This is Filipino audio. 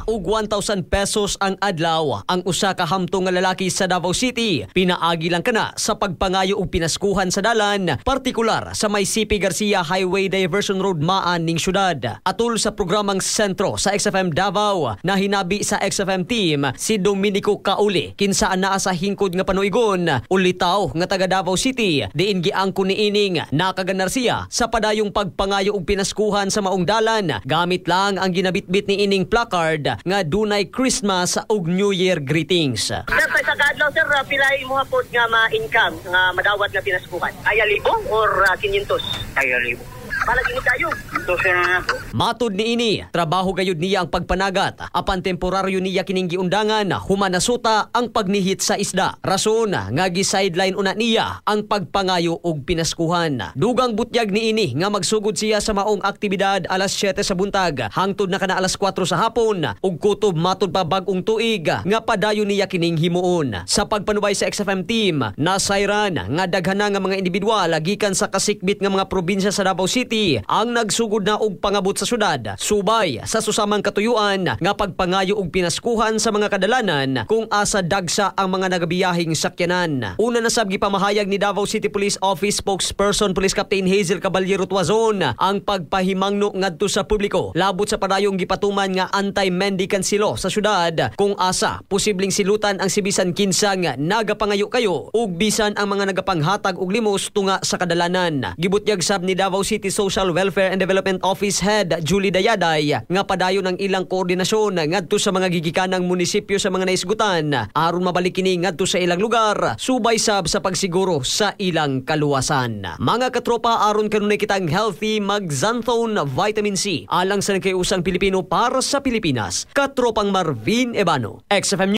og 1,000 pesos ang adlaw ang usa ka hamtong nga lalaki sa Davao City. Pinaagi lang kana sa pagpangayo og pinaskuhan sa dalan, partikular sa may CP Garcia Highway Diversion Road Maan ning syudad. Atul sa programang sentro sa XFM Davao na hinabi sa XFM team si Dominico Kauli kinsaan naa sa hingkod nga panuigon ulitaw nga taga Davao City diin giangko niining nakaganar siya sa padayong pagpangayo og pinaskuhan sa maong dalan gamit lang ang ginabitbit ni ining placard nga dunay Christmas ug New Year greetings. Sir, sa kadlaw sir, pilay mo hapon nga ma-income nga madawat nga pinaskuhan. Aya libo or 500? Aya libo. Palagi ni kayo. Matud ni ini, trabaho gayud niya ang pagpanagat. Apan temporaryo niya kining giundangan, humanasuta ang pagnihit sa isda. Rason nga gi-sideline una niya ang pagpangayo og pinaskuhan. Dugang butyag ni ini nga magsugod siya sa maong aktibidad alas 7 sa buntag, hangtod na kana alas 4 sa hapon, ug kutob matud pa bag-ong tuig nga padayon niya kining himuon. Sa pagpanubay sa XFM team, nasayran nga daghana nga mga individual gikan sa kasikbit nga mga probinsya sa Davao City ang nagsugod na og pangabot sa syudad, subay sa susamang katuyuan nga pagpangayo og pinaskuhan sa mga kadalanan kung asa dagsa ang mga nagabiyahing sakyanan. Una na sab gipamahayag ni Davao City Police Office spokesperson Police Captain Hazel Caballero Tuazon ang pagpahimangno ngadto sa publiko labot sa padayong gipatuman nga anti-mendicant silo sa syudad kung asa posibleng silutan ang sibisan kinsa nga nagapangayo kayo ug bisan ang mga nagapanghatag og limos tunga sa kadalanan. Gibutyag sab ni Davao City Social Welfare and Development Office Head Julie Dayaday nga padayon ang ilang koordinasyon ngadto sa mga gigikanang munisipyo sa mga naisgutan aron mabalik kini ngadto sa ilang lugar subay sab sa pagsiguro sa ilang kaluwasan. Mga katropa, aron kanunay kitang healthy mag-Xanthone Vitamin C alang sa nagkayusang Pilipino para sa Pilipinas. Katropang Marvin Ebano, XFM